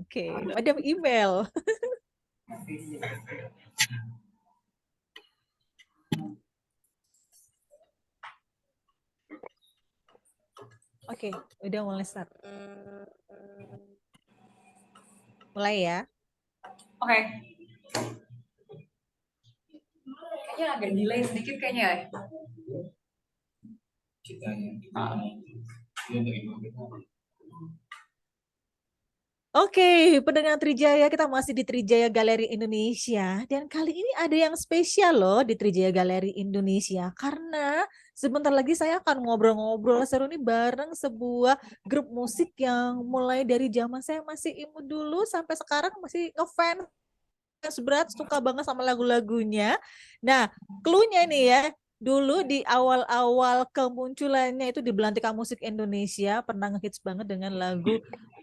Oke, Madam Email. Oke, udah mulai start. Mulai ya. Oke. Kayaknya agak delay sedikit kayaknya ya. Oke, pendengar Trijaya, kita masih di Trijaya Galeri Indonesia. Dan kali ini ada yang spesial loh di Trijaya Galeri Indonesia. Karena sebentar lagi saya akan ngobrol-ngobrol seru nih bareng sebuah grup musik yang mulai dari zaman saya masih imut dulu sampai sekarang masih ngefans berat, suka banget sama lagu-lagunya. Nah, clue-nya nih ya, dulu di awal-awal kemunculannya itu di Belantika Musik Indonesia pernah ngehits banget dengan lagu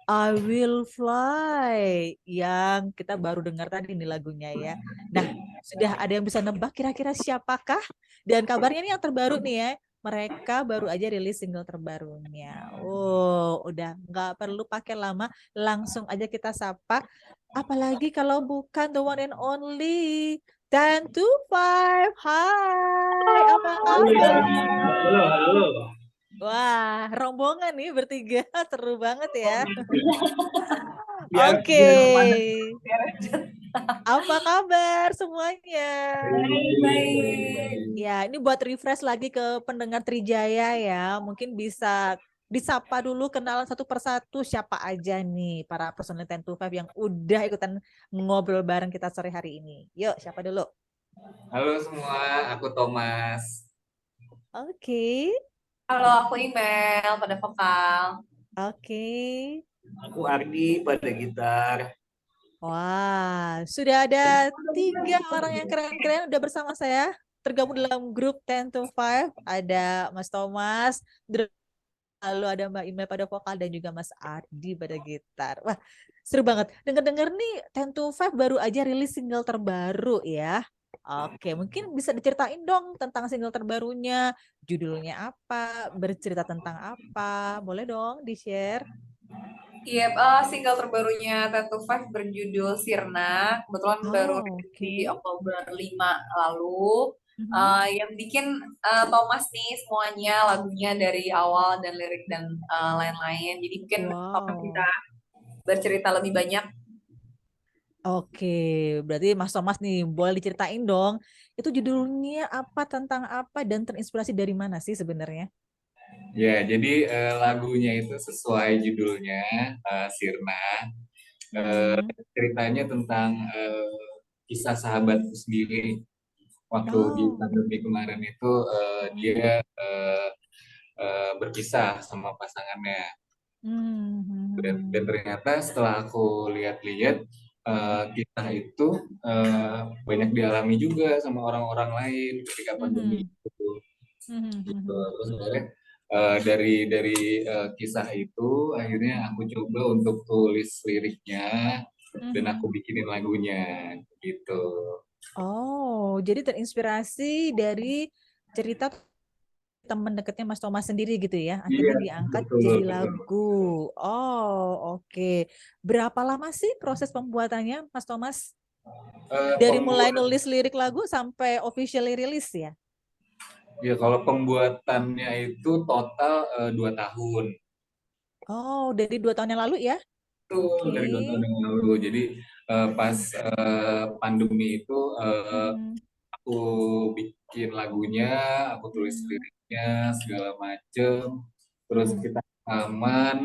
I Will Fly yang kita baru dengar tadi nih lagunya ya. Nah, sudah ada yang bisa nebak kira-kira siapakah? Dan kabarnya nih yang terbaru nih ya, mereka baru aja rilis single terbarunya. Oh, udah nggak perlu pakai lama, langsung aja kita sapa. Apalagi kalau bukan the one and only 10 to 5. Hai, apa kabar? Halo. Wah, rombongan nih bertiga, seru banget ya. Biar Oke. Biar Apa kabar semuanya? baik. Ya, ini buat refresh lagi ke pendengar Trijaya ya. Mungkin bisa disapa dulu kenalan satu persatu siapa aja nih para personil 10 to 5 yang udah ikutan ngobrol bareng kita sore hari ini. Yuk, siapa dulu? Halo semua, aku Thomas. Oke. Halo, aku Email pada vokal. Oke. Aku Ardi pada gitar. Wah, sudah ada 3 orang yang keren-keren udah bersama saya. Tergabung dalam grup 10 to 5. Ada Mas Thomas, lalu ada Mbak Ime pada vokal dan juga Mas Ardi pada gitar. Wah, seru banget. Dengar-dengar nih 10 to 5 baru aja rilis single terbaru ya. Oke, mungkin bisa diceritain dong tentang single terbarunya, judulnya apa, bercerita tentang apa. Boleh dong di-share? Iya, single terbarunya Tattoo Five berjudul Sirna. Kebetulan baru Oh, rilis di oke. Oktober 5 lalu. Mhm. Yang bikin Thomas nih semuanya lagunya dari awal dan lirik dan lain-lain. Jadi mungkin Thomas bisa Wow. bercerita lebih banyak. Oke, berarti Mas Thomas nih boleh diceritain dong. Itu judulnya apa, tentang apa, dan terinspirasi dari mana sih sebenarnya? Ya, jadi lagunya itu sesuai judulnya, Sirna. Mm-mm. Ceritanya tentang kisah sahabatku sendiri. Waktu di Oh. pandemi kemarin itu Mm-mm. dia berpisah sama pasangannya. Dan Mm-mm. ternyata setelah aku lihat-lihat, kisah itu banyak dialami juga sama orang-orang lain ketika pandemi Mm-mm. itu. Gitu. Mm-mm. Terus sebenarnya dari kisah itu akhirnya aku coba untuk tulis liriknya dan aku Mm-mm. bikinin lagunya gitu. Oh, jadi terinspirasi dari cerita teman dekatnya Mas Thomas sendiri gitu ya. Iya, Akhirnya diangkat betul jadi betul. lagu. Oh, oke. Berapa lama sih proses pembuatannya, Mas Thomas? Dari mulai Pembuat nulis lirik lagu sampai officially rilis ya? ya kalau pembuatannya itu total 2 tahun. Oh, dari 2 tahun yang lalu ya? Itu Oke. dari 2 tahun yang lalu. Jadi pas pandemi itu Mhm. aku bikin lagunya, aku tulis Mhm. liriknya segala macem. Terus Mhm. kita rekaman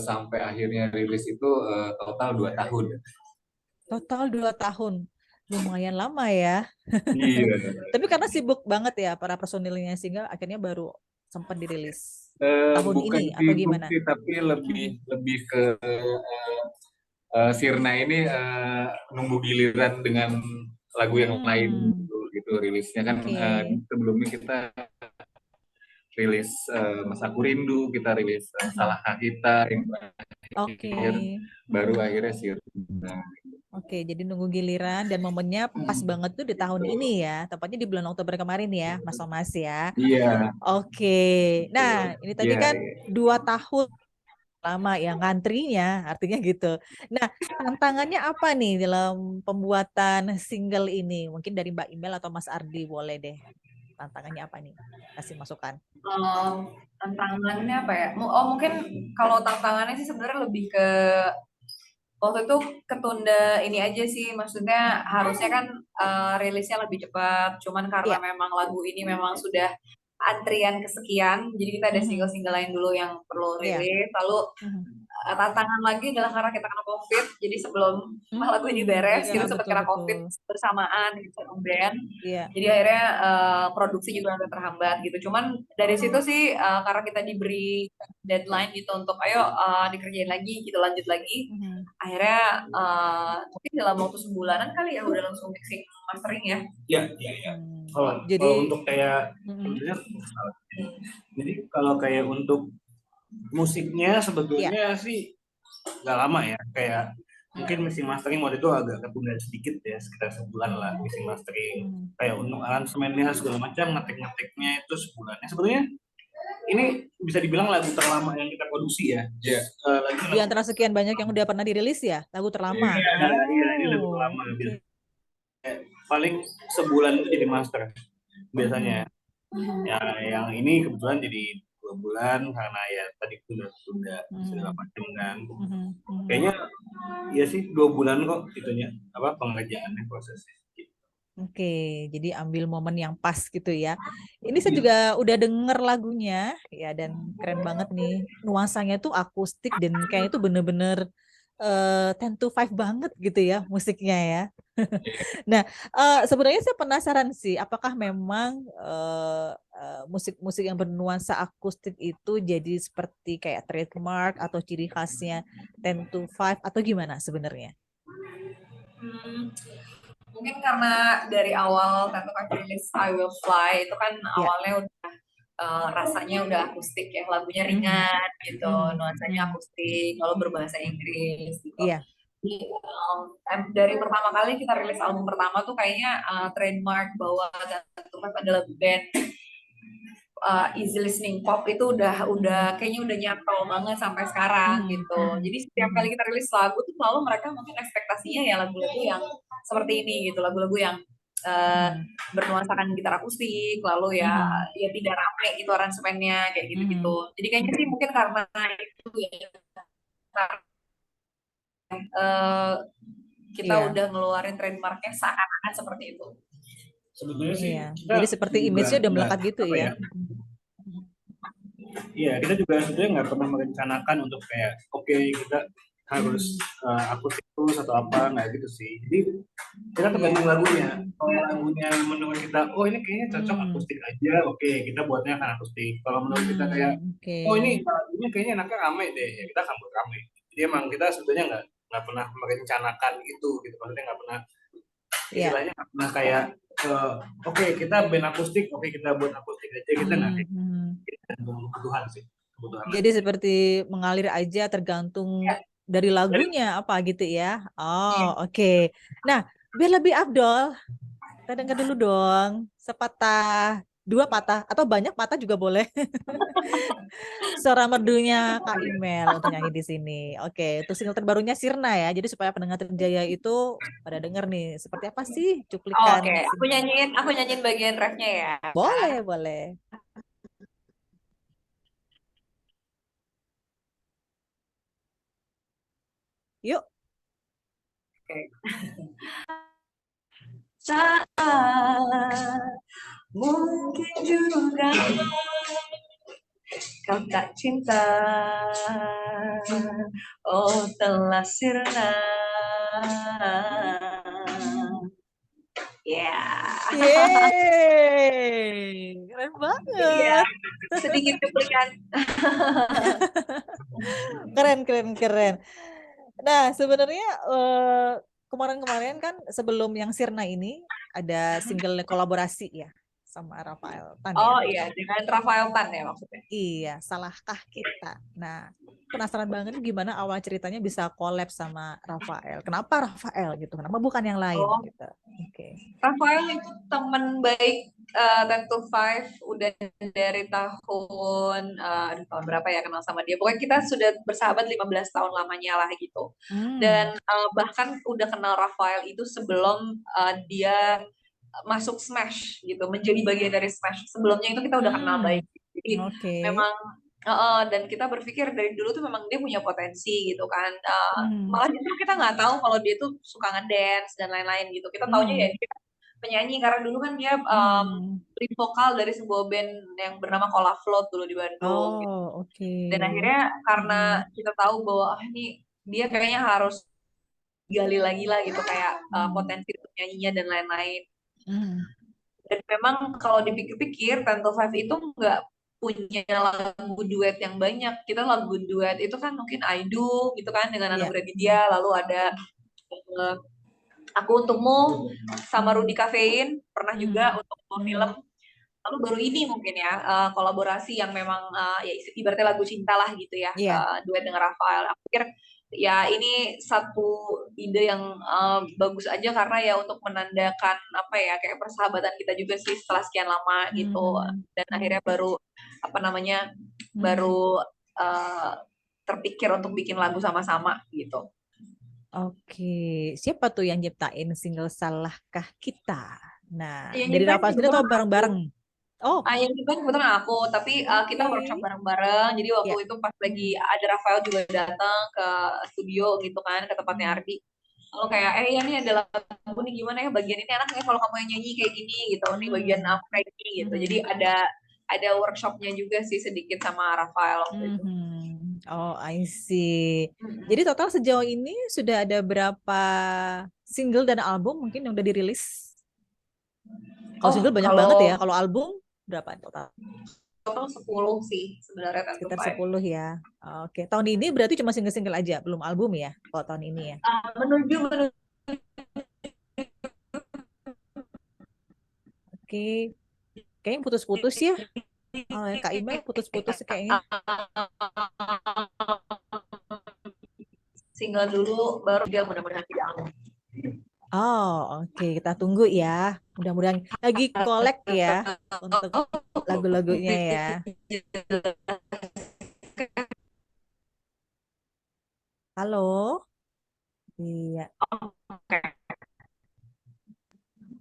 sampai akhirnya rilis itu total 2 tahun. Total 2 tahun. Lumayan lama ya. Iya. Tapi karena sibuk banget ya para personilnya sehingga akhirnya baru sempat dirilis tahun ini Bukan atau sibuk gimana? sih, tapi lebih Mhm. lebih ke Sirna ini nunggu giliran dengan lagu yang lain Hmm. gitu rilisnya kan Oke. sebelumnya kita rilis Mas Aku Rindu, kita rilis Mhm. Salahkah Kita yang Oke. terakhir, baru Mhm. akhirnya Sirna. Oke, jadi nunggu giliran dan momennya pas banget tuh di tahun ini Gitu. ya, tepatnya di bulan Oktober kemarin ya, Mas Thomas ya. Iya, Oke, nah betul. ini tadi Iya, kan iya. 2 tahun lama ya ngantrinya, artinya gitu. Nah, tantangannya apa nih dalam pembuatan single ini? Mungkin dari Mbak Imel atau Mas Ardi boleh deh. Tantangannya apa nih? Kasih masukan. Tantangannya apa ya? Mungkin kalau tantangannya sih sebenarnya lebih ke waktu itu ketunda ini aja sih, maksudnya harusnya kan rilisnya lebih cepat, cuman karena Iya. memang lagu ini memang sudah antrian kesekian, jadi kita ada single-single lain dulu yang perlu Iya. rilis, lalu tantangan lagi adalah karena kita kena COVID, jadi sebelum lagu ini beres, Iya, kita sempat kena COVID betul. bersamaan gitu sama band, Iya. jadi akhirnya produksi juga agak terhambat gitu. Cuman dari situ sih karena kita diberi deadline gitu untuk ayo dikerjain lagi gitu, lanjut lagi. Akhirnya mungkin dalam waktu sebulanan kali ya udah langsung mixing mastering ya. Iya. Kalau Jadi untuk kayak sebenarnya jadi kalau kayak untuk musiknya sebetulnya sih nggak lama ya, kayak mungkin mixing mastering waktu itu agak ketunda sedikit ya, sekitar sebulan lah mixing mastering. Kayak untuk aransemennya segala macam, ngetik-ngetiknya itu sebulannya. Sebetulnya ini bisa dibilang lagu terlama yang kita produksi ya. Iya. di antara sekian banyak yang udah pernah dirilis ya, lagu terlama. Iya, ini lagu terlama. Paling sebulan itu jadi master biasanya. Ya, yang ini kebetulan jadi 2 bulan karena ya tadi tunda segala macam kan. Kayaknya ya sih 2 bulan kok itunya pengerjaannya, prosesnya. Oke, jadi ambil momen yang pas gitu ya. Ini saya juga udah denger lagunya ya, dan keren banget nih. Nuansanya tuh akustik dan kayaknya itu bener-bener 10 to 5 banget gitu ya musiknya ya. Nah, sebenarnya saya penasaran sih, apakah memang musik-musik yang bernuansa akustik itu jadi seperti kayak trademark atau ciri khasnya 10 to 5 atau gimana sebenarnya? Mungkin karena dari awal Tattoo Five rilis I Will Fly itu kan awalnya udah rasanya udah akustik ya, lagunya ringan gitu, nuansanya akustik, lalu berbahasa Inggris gitu. Iya. Jadi, dari pertama kali kita rilis album pertama tuh kayaknya trademark bahwa Tattoo Five adalah band easy listening pop itu udah kayaknya udah nyantol banget sampai sekarang gitu. Jadi setiap kali kita rilis lagu tuh selalu mereka mungkin ekspektasinya ya lagu-lagu yang seperti ini gitu, lagu-lagu yang bernuansakan gitar akustik, lalu ya tidak rame gitu aransemennya kayak gitu-gitu. Jadi kayaknya sih mungkin karena itu ya kita udah ngeluarin trademarknya seakan-akan seperti itu. Sebetulnya sih jadi seperti image-nya udah melekat gitu ya. Iya, kita juga sebetulnya nggak pernah merencanakan untuk kayak oke, kita harus akustik terus atau apa, nggak gitu sih. Jadi kita tergantung lagunya. Kalau lagunya menurut kita ini kayaknya cocok akustik aja, oke, kita buatnya akan akustik. Kalau menurut kita kayak ini lagunya kayaknya enaknya rame deh, ya kita akan buat rame. Jadi emang kita sebetulnya nggak pernah merencanakan itu gitu, maksudnya nggak pernah istilahnya nggak pernah kayak oke, kita band akustik, oke kita buat akustik aja, kita nggak kayak kebutuhan sih. Jadi seperti mengalir aja, tergantung dari lagunya apa gitu ya. Oke. Nah, biar lebih afdol, kita dengar dulu dong sepatah, 2 patah atau banyak patah juga boleh. Suara merdunya Kak Imel untuk nyanyi di sini. Oke, itu single terbarunya Sirna ya. Jadi supaya pendengar Trijaya itu pada denger nih, seperti apa sih cuplikan. Oke, aku nyanyiin bagian refnya ya. Boleh. Yuk. Oke. Saat mungkin juga kau tak cinta, oh telah sirna. Yeay, keren banget. Sedikit cuplikan. Keren. Nah, sebenarnya kemarin-kemarin kan sebelum yang Sirna ini ada single kolaborasi ya sama Rafael Tan ya. Oh iya, dengan Rafael Tan ya maksudnya. Iya, salahkah kita? Nah, penasaran banget nih gimana awal ceritanya bisa collab sama Rafael. Kenapa Rafael gitu? Kenapa bukan yang lain Oh, gitu? Oke. Rafael itu teman baik 10 to 5 udah dari tahun aduh, tahun berapa ya kenal sama dia. Pokoknya kita sudah bersahabat 15 tahun lamanya lah gitu. Hmm. Dan bahkan udah kenal Rafael itu sebelum dia masuk Smash gitu, menjadi bagian dari Smash. Sebelumnya itu kita udah kenal Hmm. baik. Jadi Oke. memang dan kita berpikir dari dulu tuh memang dia punya potensi gitu kan. Hmm. Malah justru kita nggak tahu kalau dia tuh suka ngedance dan lain-lain gitu. Kita taunya ya Hmm. dia penyanyi karena dulu kan dia Hmm. lead vokal dari sebuah band yang bernama Cola Float dulu di Bandung gitu. Oh, oke. Dan akhirnya karena Hmm. kita tahu bahwa ini dia kayaknya harus gali lagi lah gitu kayak potensi untuk nyanyinya dan lain-lain. Hmm. Dan memang kalau dipikir-pikir, Ten to Five itu nggak punya lagu duet yang banyak. Kita lagu duet itu kan mungkin I Do gitu kan dengan Iya. Anugerah Vidya, lalu ada eh, Aku Untukmu sama Rudy Kafein, pernah juga Hmm. untuk film. Lalu baru ini mungkin ya kolaborasi yang memang ya ibaratnya lagu cinta lah gitu ya, Iya. duet dengan Rafael. Aku pikir ya ini satu ide yang bagus aja karena ya untuk menandakan apa ya kayak persahabatan kita juga sih setelah sekian lama gitu. Hmm. Dan akhirnya baru apa namanya Hmm. baru terpikir untuk bikin lagu sama-sama gitu. Oke, siapa tuh yang nyiptain single Salahkah Kita? Nah, Yang dari nyiptain Rafael sendiri atau kebetulan aku. bareng-bareng? Oh, Yang nyiptain kebetulan aku, tapi kita oke. workshop bareng-bareng. Jadi waktu Ya. itu pas lagi ada Rafael juga datang ke studio gitu kan, ke tempatnya Hmm. Ardi. Lalu kayak, ya ini ada lagu nih gimana ya bagian ini enak ya kalau kamu yang nyanyi kayak gini gitu. Ini bagian Hmm. aku kayak gini gitu. Hmm. Jadi ada workshopnya juga sih sedikit sama Rafael waktu itu. Hmm. Oh, I see. Mm-mm. Jadi total sejauh ini sudah ada berapa single dan album mungkin yang udah dirilis? Kalau single banyak banget ya. Kalau Kalau album berapa total? total 10 sih sebenarnya Ten to Sekitar Five. 10 ya. Oke, tahun ini berarti cuma single-single aja, belum album ya? Kalau tahun ini ya. Menuju Oke, kayaknya putus-putus ya. Oh, ya, Kak Ime putus-putus kayaknya. single dulu baru dia mudah-mudahan tidak album. Oh, oke. Kita tunggu ya. Mudah-mudahan lagi collect ya untuk lagu-lagunya ya. Halo? Iya, Oke.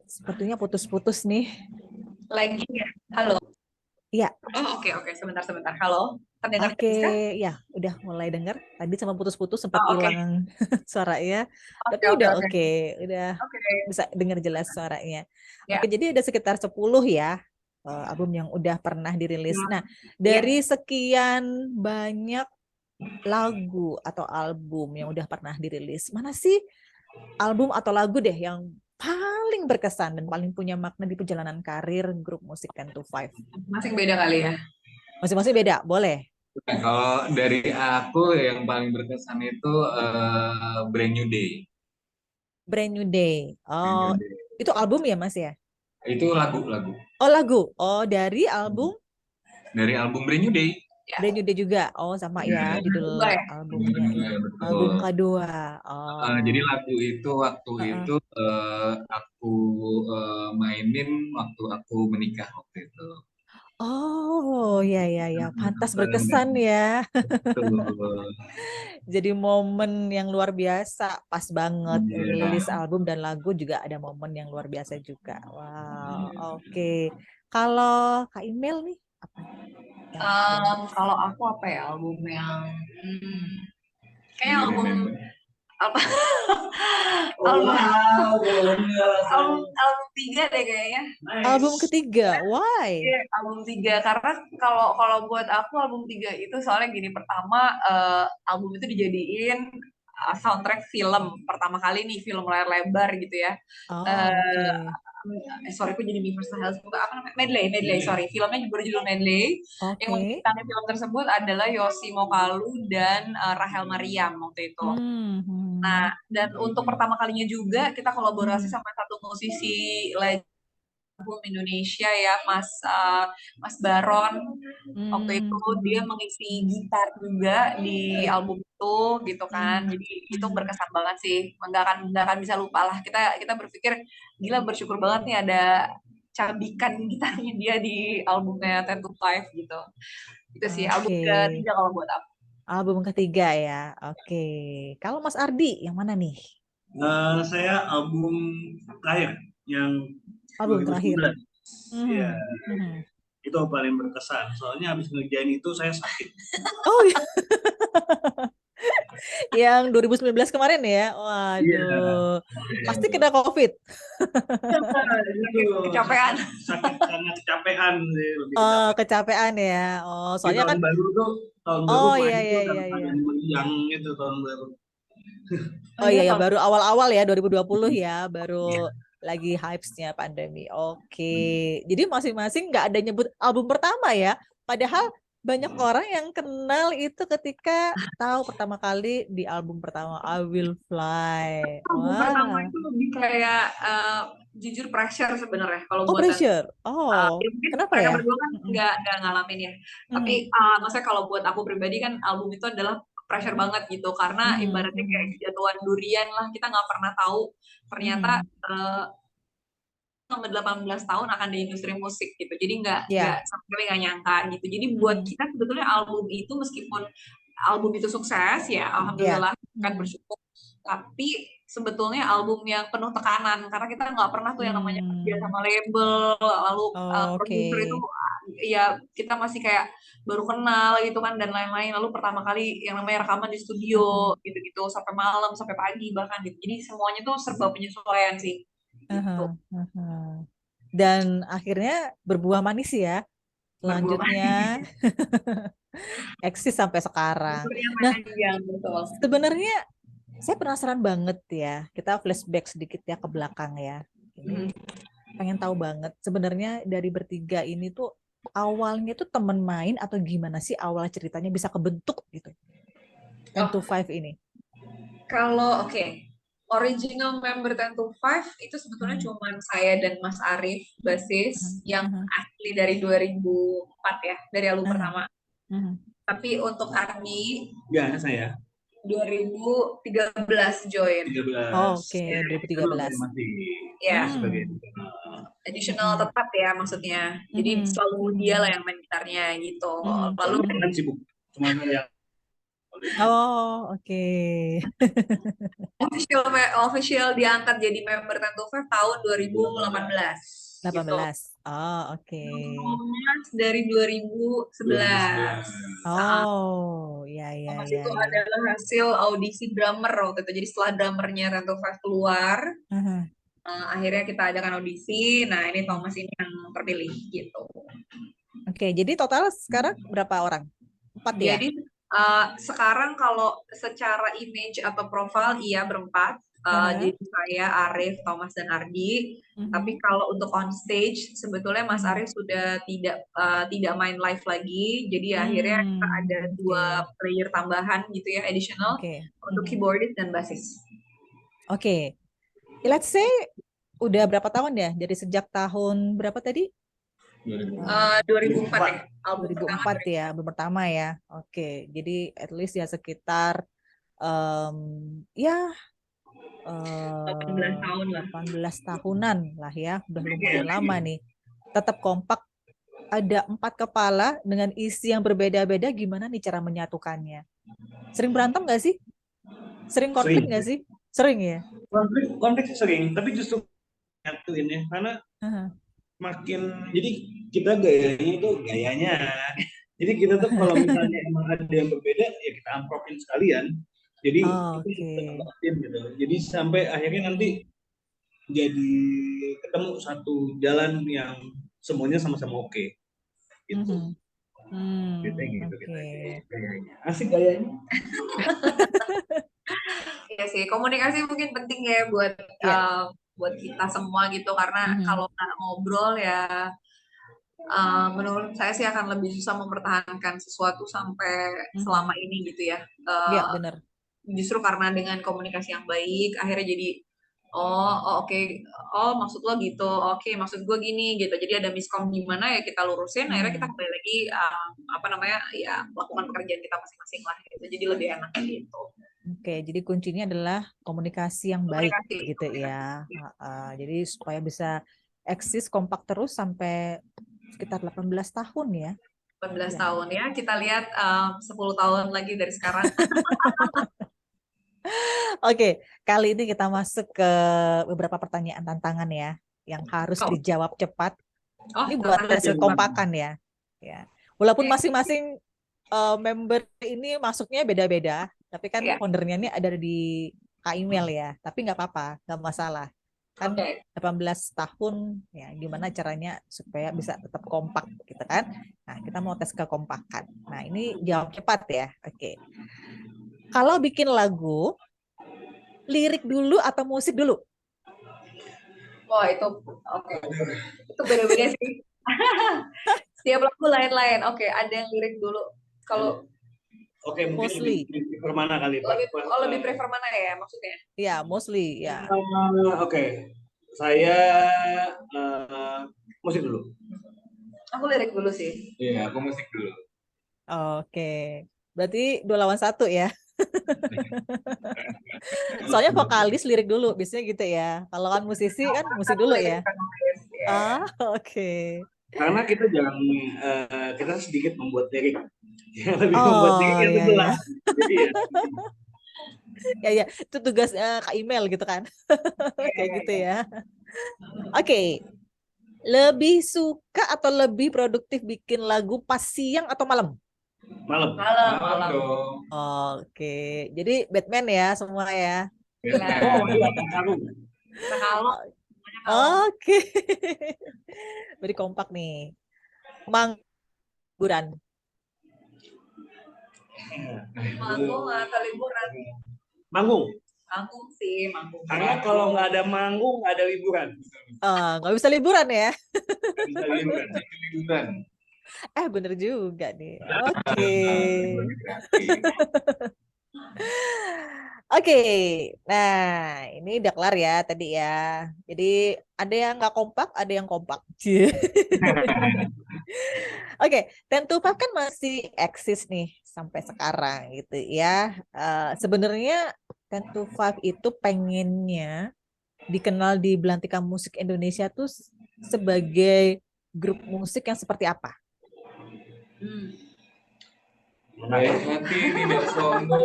sepertinya putus-putus nih. Lagi ya. Halo. Iya, Oh, oke. Sebentar. Halo. Terdengar oke. bisa? Ya, udah mulai dengar. Tadi sama putus-putus sempat Oh, oke. hilang suaranya. Tapi Oke. udah oke. Udah Oke. bisa dengar jelas suaranya. Ya. Oke, jadi ada sekitar 10 ya album yang udah pernah dirilis. Nah, Ya. dari sekian banyak lagu atau album yang udah pernah dirilis, mana sih album atau lagu deh yang paling berkesan dan paling punya makna di perjalanan karir grup musik 10 to 5? Masing beda kali ya. Masing-masing beda, boleh. Nah, kalau dari aku yang paling berkesan itu Brand New Day. Brand New Day. Brand Oh, New Day. itu album ya Mas ya? Itu lagu. Oh, lagu. Oh, dari album Dari album Brand New Day. Ya. Brand New Day juga. Oh, sama ya judul Kedua ya? albumnya. Betul. Album kedua. Oh. Jadi lagu itu waktu itu aku mainin waktu aku menikah waktu itu. Oh, ya. Pantas berkesan ya. Betul. Jadi momen yang luar biasa, pas banget Iya. rilis album dan lagu juga ada momen yang luar biasa juga. Wow, oke. Kalau Kak Imel nih apa? Kalau aku apa ya album yang kayak album apa album 3 deh kayaknya. Album ketiga, why? Album 3 karena kalau buat aku album 3 itu soalnya gini, pertama album itu dijadiin soundtrack film pertama kali nih, film layar lebar gitu ya. Oh, oke. Sorry aku jadi Universal Health apa namanya, Medley sorry, filmnya berjudul Medley. Yang Oke. menciptakan film tersebut adalah Yosi Mokalu dan Rahel Mariam waktu itu. Nah, dan untuk pertama kalinya juga kita kolaborasi sama satu musisi legend album Indonesia ya, Mas Baron. Waktu itu dia mengisi gitar juga di Ya. album itu gitu kan. Jadi itu berkesan banget sih. Nggak akan bisa lupa lah. Kita berpikir gila, bersyukur banget nih ada cabikan gitarnya dia di albumnya Ten to Five gitu. Itu sih album Oke. ketiga kalau buat aku. Album ketiga ya. Oke. Kalau Mas Ardi yang mana nih? Saya album terakhir yang Album terakhir. 2019. Iya, Mhm. itu paling berkesan. Soalnya habis ngerjain itu saya sakit. Oh iya. Yang 2019 kemarin ya. Iya. Waduh. Pasti kena COVID. Itu Kecapean. sakit karena kecapean sih, lebih Oh, kecapean. kecapean ya. Oh, Di soalnya kan. tahun baru tuh, tahun baru Oh main iya tuh iya udah iya iya. ada meriang gitu tahun baru. Oh iya ya, baru awal-awal ya 2020 ya, baru lagi hypes-nya pandemi. Oke. Jadi masing-masing nggak ada nyebut album pertama ya. Padahal banyak orang yang kenal itu ketika tahu pertama kali di album pertama I Will Fly. Album pertama Wah. itu lebih kayak jujur pressure sebenarnya kalau Oh, buat pressure. Oh, ya mungkin kenapa mereka ya? berdua kan Mm-mm. nggak ngalamin ya. Tapi Mhm. maksudnya kalau buat aku pribadi kan album itu adalah pressure banget gitu karena Mhm. ibaratnya kayak Mhm. jatuhan durian lah, kita nggak pernah tahu ternyata Mhm. sampai 18 tahun akan di industri musik gitu. Jadi nggak Ya. sama sekali nggak nyangka gitu. Jadi buat Mhm. kita sebetulnya album itu meskipun album itu sukses ya, Ya. alhamdulillah kan Mhm. bersyukur. Tapi sebetulnya album yang penuh tekanan karena kita nggak pernah tuh yang namanya kerja sama label, lalu Oke. produser itu ya kita masih kayak baru kenal gitu kan dan lain-lain. Lalu pertama kali yang namanya rekaman di studio gitu-gitu sampai malam sampai pagi bahkan gitu. Jadi semuanya tuh serba penyesuaian sih Aha, gitu. aha. Dan akhirnya berbuah manis ya. Berbuah Selanjutnya eksis sampai sekarang. umurnya Nah, panjang betul. sebenarnya saya penasaran banget ya. Kita flashback sedikit ya ke belakang ya. Ini pengen tahu banget sebenarnya dari bertiga ini tuh awalnya tuh temen main atau gimana sih awal ceritanya bisa kebentuk gitu. Ten to Oh, Five ini. kalau original member Ten to Five itu sebetulnya Mhm, cuma saya dan Mas Arif basis mhm, yang mhm, asli dari 2004 ya, dari album mhm, pertama. mhm. Tapi untuk Ardi Ya, saya 2013 join. 13. Oke, Itu 2013. masih Ya, sebagai Hmm. additional Mhm, tetap ya maksudnya. Jadi mhm, selalu dia lah mhm, yang main gitarnya gitu. mhm, Lalu kan mhm. sibuk. Cuma yang Oh, oke. official diangkat jadi member Ten to Five tahun 2018 gitu. 18. Oh, oke. Thomas dari 2011. 2011. Oh, ya, ya, Thomas ya, itu ya. adalah hasil audisi drummer waktu itu. Jadi setelah drummernya Ten to Five keluar, Mhm. akhirnya kita adakan audisi. Nah, ini Thomas ini yang terpilih gitu. Oke, jadi total sekarang berapa orang? 4 ya? Jadi sekarang kalau secara image atau profile iya berempat. Aha. Jadi saya, Arif, Thomas, dan Ardi. Tapi Mhm, kalau untuk on stage sebetulnya Mas mhm. Arif sudah tidak main live lagi. Jadi akhirnya kita ada dua Oke, player tambahan gitu ya, additional oke. untuk Mhm. keyboardist dan bassist. Oke, let's say udah berapa tahun ya? Dari sejak tahun berapa tadi? 2004 ya, album pertama 2004 ya, album pertama ya. Oke, jadi at least ya sekitar em, ya 18 tahun lah. 18 tahunan lah ya, udah lumayan lama nih. Tetap kompak, ada 4 kepala dengan isi yang berbeda-beda, gimana nih cara menyatukannya? Sering berantem nggak sih? Sering konflik Sering. nggak sih? Sering ya? Konflik sering, tapi justru nyatuin ya, karena Aha. makin jadi kita gayanya. Jadi kita tuh kalau misalnya emang ada yang berbeda ya kita amplopin sekalian. Jadi itu Oke. kita tambahin gitu. Jadi sampai akhirnya nanti jadi ketemu satu jalan yang semuanya sama-sama oke. Gitu. Mhm. Biasanya gitu Oke. kita gayanya. Asik gayanya. Iya sih, komunikasi mungkin penting ya buat Ya. kita semua gitu karena Mhm. kalau nggak ngobrol ya menurut saya sih akan lebih susah mempertahankan sesuatu sampai selama Mhm. ini gitu ya. Ya, benar. Justru karena dengan komunikasi yang baik akhirnya jadi Oke. Oh, maksud lo gitu. Oke, maksud gue gini gitu. Jadi ada miskom gimana ya kita lurusin. Akhirnya kita Hmm. kembali lagi apa namanya ya melakukan pekerjaan kita masing-masing lah gitu. Jadi lebih enak kayak gitu. Oke, jadi kuncinya adalah komunikasi yang baik Komunikasi, gitu komunikasi. ya. Jadi supaya bisa eksis kompak terus sampai sekitar 18 tahun ya. 18 Ya. tahun ya. Kita lihat 10 tahun lagi dari sekarang. Oke, kali ini kita masuk ke beberapa pertanyaan tantangan ya yang harus Oh, dijawab cepat. oh Ini buat tantangan. tes kekompakan ya. Ya. Walaupun masing-masing member ini masuknya beda-beda, tapi kan Ya, foundernya ini ada di email ya. Tapi nggak apa-apa, nggak masalah. Kan oke. 18 tahun, ya gimana caranya supaya bisa tetap kompak gitu kan. Nah, kita mau tes kekompakan. Nah, ini jawab cepat ya. Oke. Kalau bikin lagu, lirik dulu atau musik dulu? Wah, itu oke. Itu beda-beda sih. Setiap lagu lain-lain. Oke, ada yang lirik dulu. Kalau Oke, mungkin Mostly. lebih prefer mana kali, Pak? lebih prefer mana ya maksudnya? Ya, mostly ya. Oke, saya musik dulu. Aku lirik dulu sih. Iya, aku musik dulu. Oke. Berarti 2 lawan 1 ya. Soalnya vokalis lirik dulu, biasanya gitu ya. Kalau kan musisi kan musik Aku dulu lirik ya. kan nulis. Ya. Oke. Karena kita jangan kita sedikit membuat lirik. Yang lebih membuat lirik Oh, yang iya sebelah. ya. Iya. Ya ya, itu tugasnya Kak Email gitu kan. Kayak gitu ya. Oke. Lebih suka atau lebih produktif bikin lagu pas siang atau malam? Malam. Malam, Malam malam. dong. Oke. Jadi Batman ya semua ya. Gila. Oh iya, baru. Nah, kalau semuanya kalau Oke. Beri kompak nih. Mangguran. manggung atau liburan? Manggung. Manggung sih, manggung. Karena kalau nggak ada manggung, nggak ada liburan. Nggak bisa liburan ya. Nggak bisa liburan. Liburan. Bener juga nih. Oke. Oke. Nah, ini udah kelar ya tadi ya. Jadi ada yang nggak kompak, ada yang kompak. Cie. Oke, Ten to Five kan masih eksis nih sampai sekarang gitu ya. Sebenarnya Ten to Five itu pengennya dikenal di belantika musik Indonesia tuh sebagai grup musik yang seperti apa? Baik hati, tidak sombong,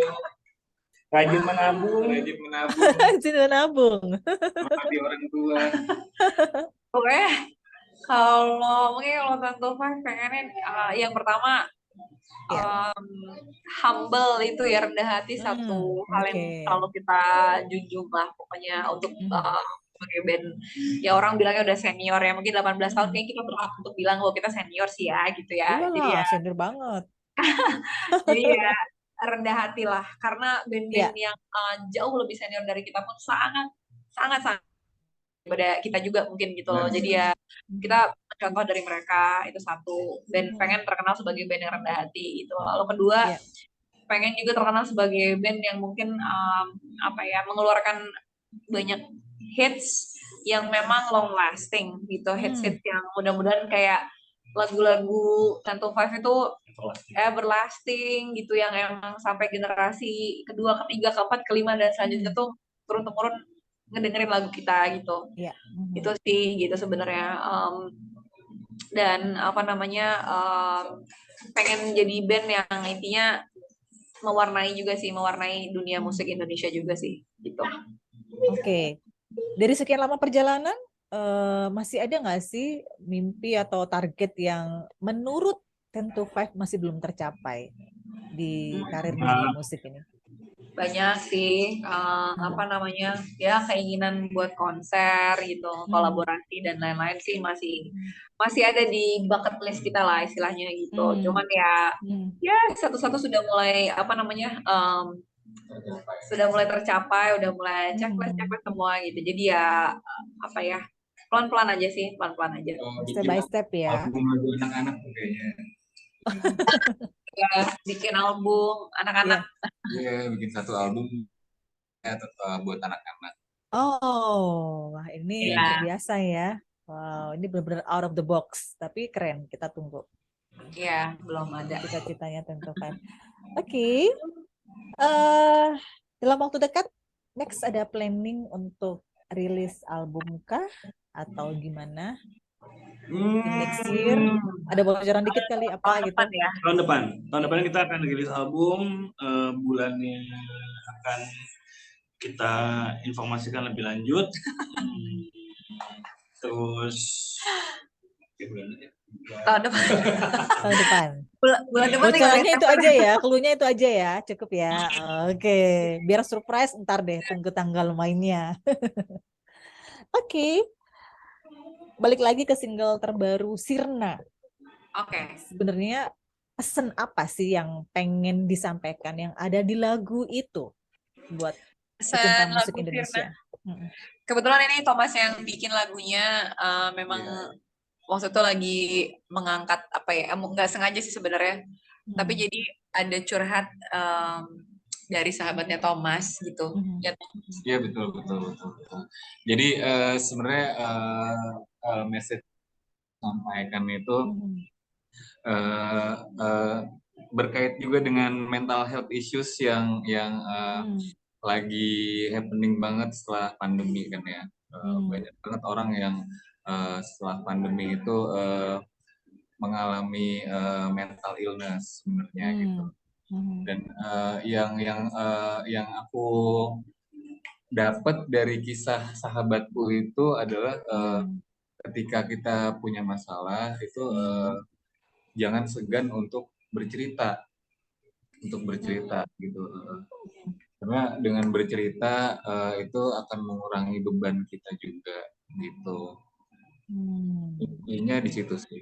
Rajin menabung. rajin menabung, Cinta nabung. menghormati orang tua. Oke, kalau mungkin kalau Tentu Five pengennya yang pertama Ya. humble itu ya, rendah hati, satu hal yang Oke. selalu kita junjung lah pokoknya untuk Mhm. sebagai band. Ya orang bilangnya udah senior ya, mungkin 18 tahun Mhm. kayaknya kita berhak untuk bilang bahwa kita senior sih ya gitu ya. Jadi Iyalah, ya senior banget. jadi ya rendah hati lah karena band-band Ya. yang jauh lebih senior dari kita pun sangat sangat sangat daripada kita juga mungkin gitu loh. Jadi ya kita contoh dari mereka itu satu, dan pengen terkenal sebagai band yang rendah hati itu. Lalu kedua, Ya. pengen juga terkenal sebagai band yang mungkin apa ya, mengeluarkan banyak hits yang memang long lasting gitu, hits-hits yang mudah-mudahan kayak lagu-lagu Ten to Five itu everlasting gitu, yang emang sampai generasi kedua, ketiga, keempat, kelima dan selanjutnya tuh turun temurun ngedengerin lagu kita gitu. Ya. Itu sih gitu sebenarnya. Dan apa namanya, pengen jadi band yang intinya mewarnai juga sih, mewarnai dunia musik Indonesia juga sih gitu. Oke. Dari sekian lama perjalanan, masih ada nggak sih mimpi atau target yang menurut Ten to Five masih belum tercapai di karirnya di musik ini? Banyak sih apa namanya ya, keinginan buat konser gitu, kolaborasi dan lain-lain sih masih ada di bucket list kita lah istilahnya gitu. Cuman ya satu-satu sudah mulai apa namanya sudah mulai tercapai, udah mulai checklist semua gitu. Jadi ya apa ya, pelan-pelan aja sih, pelan-pelan aja. Step by step ya. Album lagu anak-anak kayaknya. Ya, bikin album anak-anak. Iya, bikin satu album ya, buat anak-anak. Oh, wah ini luar Iya, biasa ya. Wow, ini benar-benar out of the box, tapi keren. Kita tunggu iya, belum ada. cita-citanya tentu Five. Oke, eh dalam waktu dekat, next ada planning untuk rilis album kah atau gimana in next year? Ada bocoran dikit kali apa Tahun gitu? depan ya. Tahun depan kita akan rilis album, bulannya akan kita informasikan lebih lanjut. Terus Tahun depan. Tahun depan. Bulan depan tinggal Bocorannya itu Desember. aja ya, cluenya itu aja ya, cukup ya. Oke, biar surprise ntar deh, tunggu tanggal mainnya. Oke, balik lagi ke single terbaru Sirna. Oke. Sebenarnya pesan apa sih yang pengen disampaikan yang ada di lagu itu buat pecinta Pesan musik lagu Sirna. Indonesia? Mm-mm. Kebetulan ini Thomas yang bikin lagunya, memang Iya. waktu itu lagi mengangkat apa ya, nggak sengaja sih sebenarnya. Tapi Mm. jadi ada curhat dari sahabatnya Thomas gitu. Mhm. Ya, Iya, betul, betul, betul, betul. Jadi sebenarnya message sampaikan itu Mhm. eh, eh, berkait juga dengan mental health issues yang Mhm. lagi happening banget setelah pandemi kan ya. Mhm. Banyak banget orang yang setelah pandemi itu mengalami mental illness sebenarnya gitu. Mhm. Mhm. Dan yang aku dapat dari kisah sahabatku itu adalah Mhm. ketika kita punya masalah itu Mhm. jangan segan untuk bercerita gitu. Karena dengan bercerita itu akan mengurangi beban kita juga gitu. Hmm. Intinya di situ sih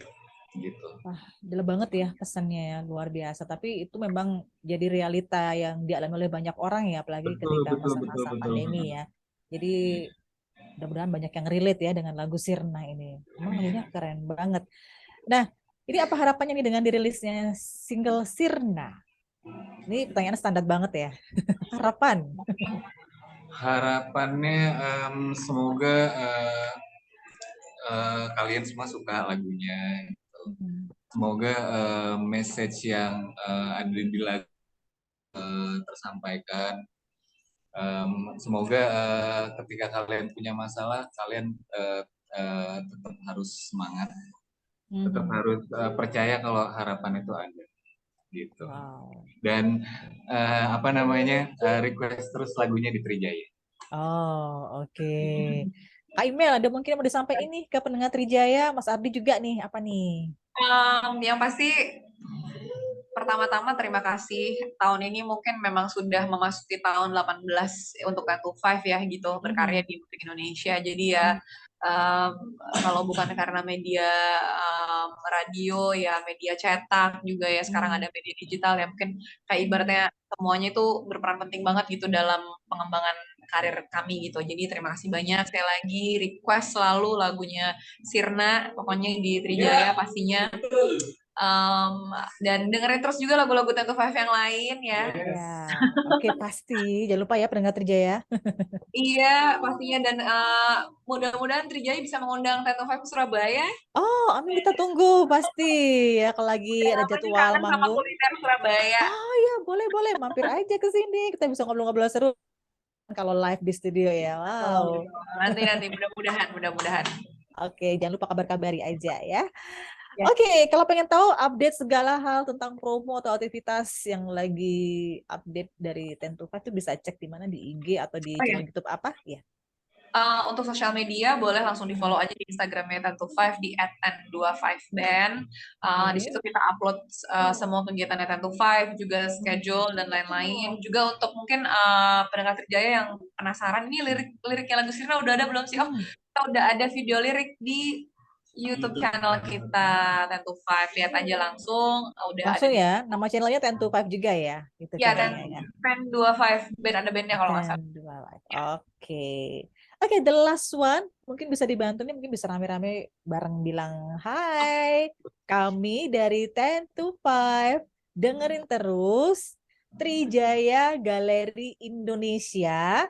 gitu. Wah, gila banget ya pesannya ya, luar biasa. Tapi itu memang jadi realita yang dialami oleh banyak orang ya, apalagi Betul, ketika betul, betul, masa-masa betul. pandemi ya. Jadi mudah-mudahan banyak yang relate ya dengan lagu Sirna ini. Emang lagunya keren banget. Nah, ini apa harapannya nih dengan dirilisnya single Sirna? Ini pertanyaan standar banget ya. Harapan. Harapannya semoga kalian semua suka lagunya. Mhm. Semoga message yang ada di lagu tersampaikan. Semoga ketika kalian punya masalah, kalian tetap harus semangat, tetap Mhm. harus percaya kalau harapan itu ada, gitu. Wow. Dan apa namanya request terus lagunya di Trijaya. Oh, oke. Kak Email, ada mungkin yang mau disampaikan ini ke pendengar Trijaya, Mas Ardi juga nih, apa nih? yang pasti pertama-tama terima kasih. Tahun ini mungkin memang sudah memasuki tahun 18 untuk Ten to Five ya gitu, berkarya Mhm. di musik Indonesia. Jadi ya um, kalau bukan karena media radio ya, media cetak juga ya, sekarang ada Mhm. media digital ya, mungkin kayak ibaratnya semuanya itu berperan penting banget gitu dalam pengembangan karir kami gitu. Jadi terima kasih banyak. Sekali lagi request selalu lagunya Sirna, pokoknya di Trijaya pastinya. Dan dengerin terus juga lagu-lagu Ten to Five yang lain ya. Ya, oke pasti. Jangan lupa ya pendengar Trijaya. Iya, pastinya. Dan mudah-mudahan Trijaya bisa mengundang Ten to Five ke Surabaya. Oh, amin kita tunggu pasti ya kalau lagi ada Apa sih, jadwal kangen sama manggung. kuliner Surabaya. Oh ya, boleh mampir aja ke sini. Kita bisa ngobrol-ngobrol seru kalau live di studio ya. Oh, Wow. nanti mudah-mudahan. Oke, jangan lupa kabar-kabari aja ya. Ya. Oke, kalau pengen tahu update segala hal tentang promo atau aktivitas yang lagi update dari Ten to Five itu bisa cek di mana di IG atau di Oh ya, channel YouTube apa? Ya. untuk sosial media boleh langsung di follow aja di Instagramnya Ten to Five di @ten25band. Di Oke. situ kita upload semua kegiatannya Ten to Five, juga schedule dan lain-lain. Juga untuk mungkin pendengar Trijaya yang penasaran ini liriknya lagu Sirna udah ada belum sih? Oh, Hmm. kita udah ada video lirik di YouTube channel kita Ten to Five, lihat aja langsung. Udah ada Langsung di ya, nama channelnya Ten to Five juga ya, itu ya channelnya ya. Ten 25 band, ada bandnya kalau nggak Ten salah. to Five. Ya. Oke. Oke, the last one mungkin bisa dibantu nih, mungkin bisa rame-rame bareng bilang hai. Kami dari Ten to Five dengerin terus Trijaya Galeri Indonesia